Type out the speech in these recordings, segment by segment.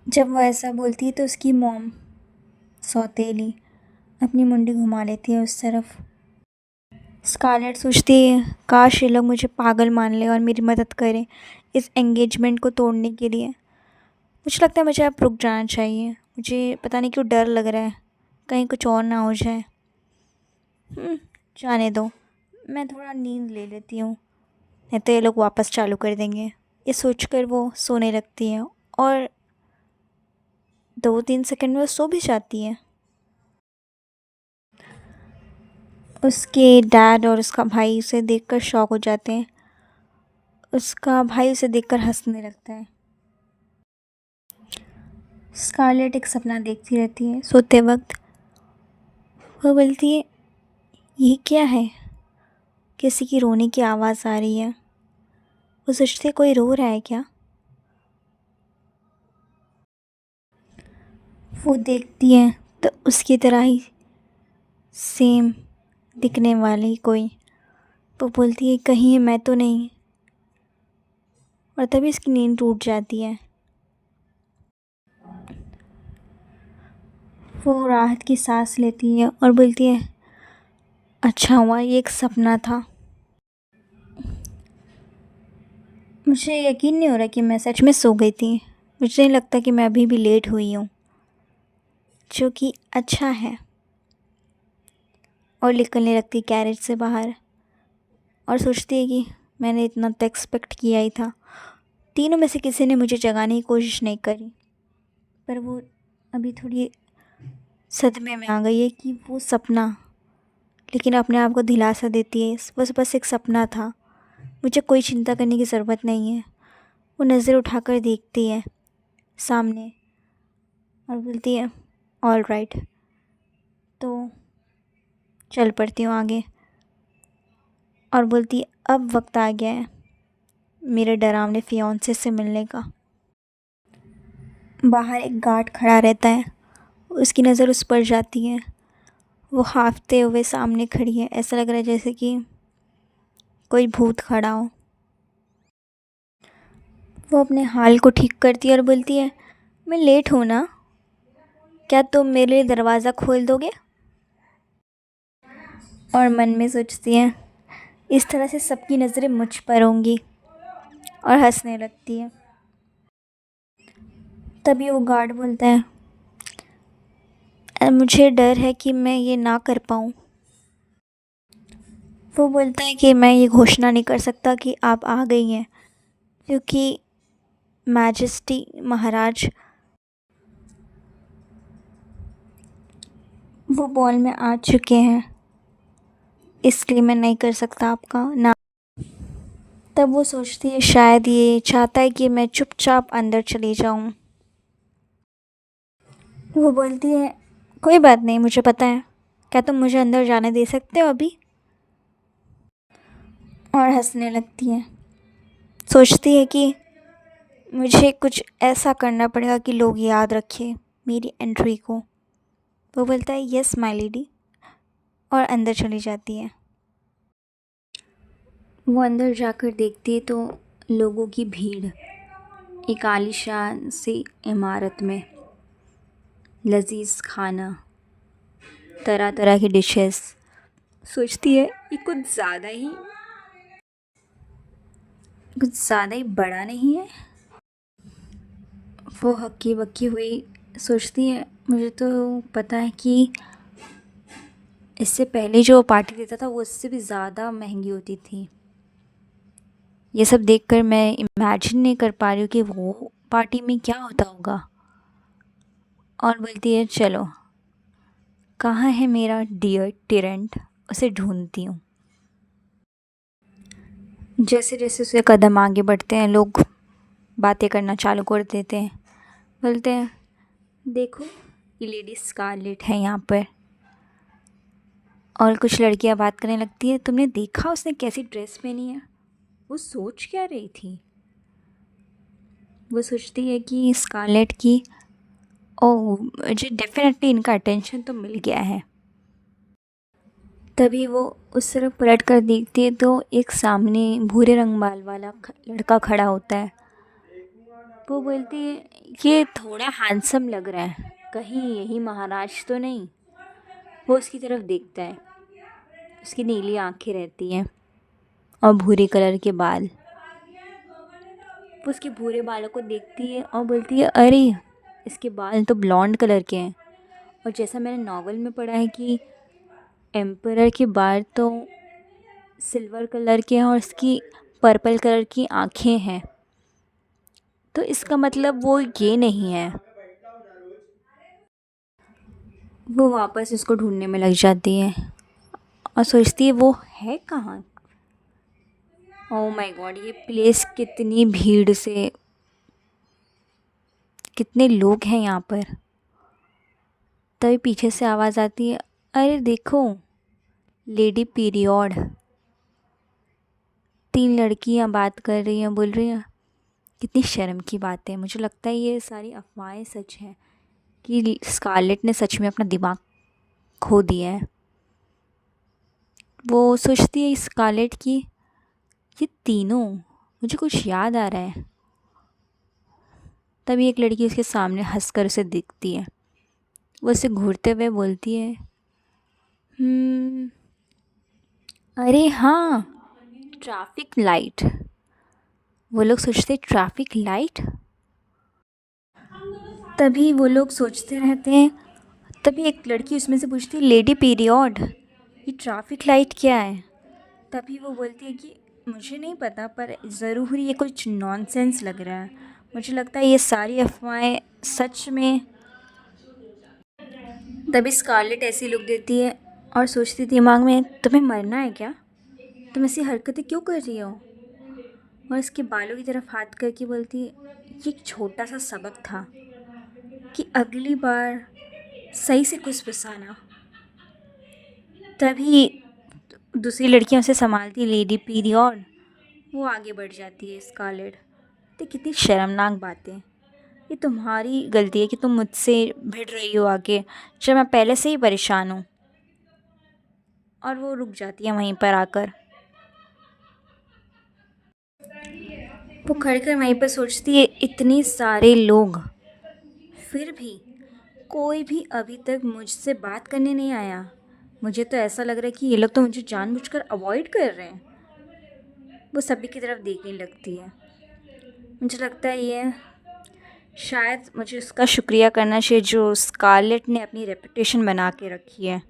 जब वो ऐसा बोलती है तो उसकी मॉम सौतेली अपनी मुंडी घुमा लेती है उस तरफ। स्कारलेट सोचती है काश ये लोग मुझे पागल मान ले और मेरी मदद करें इस एंगेजमेंट को तोड़ने के लिए। मुझे लगता है मुझे अब रुक जाना चाहिए। मुझे पता नहीं क्यों डर लग रहा है, कहीं कुछ और ना हो जाए। जाने दो, मैं थोड़ा नींद ले लेती हूँ, नहीं तो ये लोग वापस चालू कर देंगे। ये सोचकर वो सोने लगती है और 2-3 सेकंड में वो सो भी जाती है। उसके डैड और उसका भाई उसे देखकर शॉक हो जाते हैं। उसका भाई उसे देखकर हंसने लगता है। स्कारलेट एक सपना देखती रहती है सोते वक्त। वो बोलती है ये क्या है, किसी की रोने की आवाज़ आ रही है। वो सोचती है कोई रो रहा है क्या। वो देखती है तो उसकी तरह ही सेम दिखने वाली कोई। वो बोलती है कहीं मैं तो नहीं, और तभी उसकी नींद टूट जाती है। वो राहत की सांस लेती है और बोलती है अच्छा हुआ ये एक सपना था। मुझे यकीन नहीं हो रहा कि मैं सच में सो गई थी। मुझे नहीं लगता कि मैं अभी भी लेट हुई हूँ, जो कि अच्छा है। और निकलने लगती कैरेज से बाहर और सोचती है कि मैंने इतना तो एक्सपेक्ट किया ही था। तीनों में से किसी ने मुझे जगाने की कोशिश नहीं करी, पर वो अभी थोड़ी सदमे में आ गई है कि वो सपना, लेकिन अपने आप को दिलासा देती है बस एक सपना था, मुझे कोई चिंता करने की ज़रूरत नहीं है। वो नज़र उठाकर देखती है सामने और बोलती है ऑल राइट, तो चल पड़ती हूँ आगे। और बोलती है अब वक्त आ गया है मेरे डरावने फियांसे से मिलने का। बाहर एक गार्ड खड़ा रहता है, उसकी नज़र उस पर जाती है। वो हाँफते हुए सामने खड़ी है, ऐसा लग रहा है जैसे कि कोई भूत खड़ा हो। वो अपने हाल को ठीक करती है और बोलती है मैं लेट हूँ ना, क्या तुम मेरे लिए दरवाज़ा खोल दोगे। और मन में सोचती है इस तरह से सबकी नज़रें मुझ पर होंगी, और हंसने लगती है। तभी वो गार्ड बोलता है मुझे डर है कि मैं ये ना कर पाऊँ। वो बोलता है कि मैं ये घोषणा नहीं कर सकता कि आप आ गई हैं, क्योंकि मैजेस्टी महाराज वो बॉल में आ चुके हैं, इसलिए मैं नहीं कर सकता आपका नाम। तब वो सोचती है शायद ये चाहता है कि मैं चुपचाप अंदर चली जाऊं। वो बोलती है कोई बात नहीं, मुझे पता है, क्या तुम मुझे अंदर जाने दे सकते हो अभी। और हंसने लगती है। सोचती है कि मुझे कुछ ऐसा करना पड़ेगा कि लोग याद रखें मेरी एंट्री को। वो बोलता है यस माय लेडी, और अंदर चली जाती है। वो अंदर जाकर देखती है तो लोगों की भीड़ एक आलीशान सी इमारत में, लजीज खाना, तरह तरह की डिशेस। सोचती है ये कुछ ज़्यादा ही बड़ा नहीं है। वो हक्की बक्की हुई सोचती है मुझे तो पता है कि इससे पहले जो पार्टी देता था वो उससे भी ज़्यादा महंगी होती थी। ये सब देखकर मैं इमेजिन नहीं कर पा रही हूँ कि वो पार्टी में क्या होता होगा। और बोलती है चलो, कहाँ है मेरा डियर टिरेंट, उसे ढूंढती हूँ। जैसे जैसे उसके कदम आगे बढ़ते हैं लोग बातें करना चालू कर देते हैं। बोलते हैं देखो ये लेडी स्कारलेट है यहाँ पर। और कुछ लड़कियाँ बात करने लगती है तुमने देखा उसने कैसी ड्रेस पहनी है, वो सोच क्या रही थी। वो सोचती है कि स्कारलेट की ओह मुझे डेफिनेटली इनका अटेंशन तो मिल गया है। तभी वो उस तरफ पलट कर देखती है तो एक सामने भूरे रंग बाल वाला लड़का खड़ा होता है। वो बोलती है ये थोड़ा हैंडसम लग रहा है, कहीं यही महाराज तो नहीं। वो उसकी तरफ देखता है, उसकी नीली आंखें रहती हैं और भूरे कलर के बाल। वो उसके भूरे बालों को देखती है और बोलती है अरे इसके बाल तो ब्लॉन्ड कलर के हैं। और जैसा मैंने नॉवल में पढ़ा है कि एम्परर के बाल तो सिल्वर कलर के हैं और इसकी पर्पल कलर की आंखें हैं, तो इसका मतलब वो ये नहीं है। वो वापस उसको ढूंढने में लग जाती है और सोचती है वो है कहाँ। ओह माय गॉड, ये प्लेस कितनी भीड़ से, कितने लोग हैं यहाँ पर। तभी पीछे से आवाज़ आती है अरे देखो लेडी पीरियड। 3 लड़कियाँ बात कर रही हैं, बोल रही हैं। कितनी शर्म की बात है। मुझे लगता है ये सारी अफवाहें सच हैं कि स्कारलेट ने सच में अपना दिमाग खो दिया है। वो सोचती है स्कारलेट की ये तीनों, मुझे कुछ याद आ रहा है। तभी एक लड़की उसके सामने हंसकर उसे दिखती है। वो उसे घूरते हुए बोलती है अरे हाँ, ट्रैफिक लाइट। वो लोग सोचते ट्रैफिक लाइट। तभी वो लोग सोचते रहते हैं। तभी एक लड़की उसमें से पूछती है लेडी पीरियड ये ट्रैफिक लाइट क्या है। तभी वो बोलती है कि मुझे नहीं पता, पर ज़रूर ये कुछ नॉनसेंस लग रहा है। मुझे लगता है ये सारी अफवाहें सच में। तभी स्कारलेट ऐसी लुक देती है और सोचती दिमाग में तुम्हें मरना है क्या, तुम ऐसी हरकतें क्यों कर रही हो। और उसके बालों की तरफ हाथ करके बोलती है ये एक छोटा सा सबक था कि अगली बार सही से कुछ फंसाना। तभी दूसरी लड़कियां उसे संभालती लेडी पीरियड। वो आगे बढ़ जाती है स्कारलेट। तो कितनी शर्मनाक बातें, ये तुम्हारी गलती है कि तुम मुझसे भिड़ रही हो आगे, जब मैं पहले से ही परेशान हूँ। और वो रुक जाती है वहीं पर आकर। वो खड़ कर वहीं पर सोचती है इतने सारे लोग, फिर भी कोई भी अभी तक मुझसे बात करने नहीं आया। मुझे तो ऐसा लग रहा है कि ये लोग तो मुझे जानबूझकर अवॉइड कर रहे हैं। वो सभी की तरफ देखने लगती है। मुझे लगता है ये शायद मुझे उसका शुक्रिया करना चाहिए जो स्कारलेट ने अपनी रेपुटेशन बना के रखी है।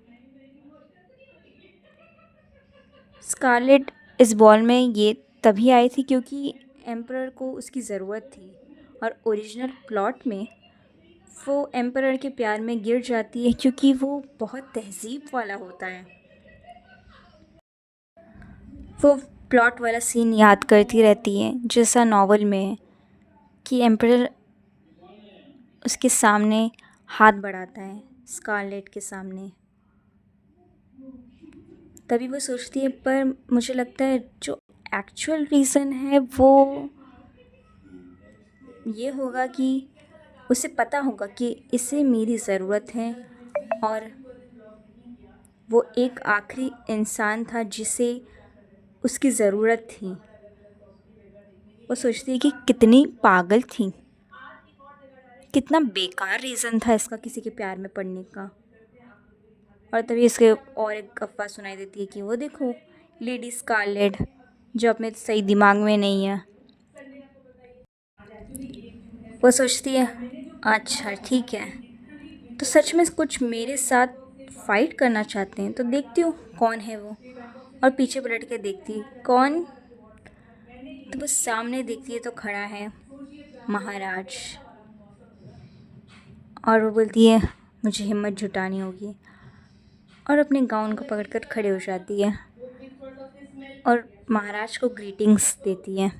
स्कारलेट इस बॉल में ये तभी आई थी क्योंकि एम्परर को उसकी ज़रूरत थी, और ओरिजिनल प्लॉट में वो एम्परर के प्यार में गिर जाती है क्योंकि वो बहुत तहज़ीब वाला होता है। वो प्लॉट वाला सीन याद करती रहती है जैसा नॉवल में है कि एम्परर उसके सामने हाथ बढ़ाता है स्कारलेट के सामने। तभी वो सोचती है पर मुझे लगता है जो एक्चुअल रीज़न है वो ये होगा कि उसे पता होगा कि इसे मेरी ज़रूरत है, और वो एक आखिरी इंसान था जिसे उसकी ज़रूरत थी। वो सोचती है कि कितनी पागल थी, कितना बेकार रीज़न था इसका किसी के प्यार में पड़ने का। और तभी इसके और एक अफवाह सुनाई देती है कि वो देखो लेडी स्कारलेट जो अपने सही दिमाग में नहीं है। वो सोचती है अच्छा ठीक है, तो सच में कुछ मेरे साथ फाइट करना चाहते हैं, तो देखती हूँ कौन है वो। और पीछे पलट के देखती है कौन, तो वो सामने देखती है तो खड़ा है महाराज। और वो बोलती है मुझे हिम्मत जुटानी होगी, और अपने गाउन को पकड़कर खड़े हो जाती है और महाराज को ग्रीटिंग्स देती है।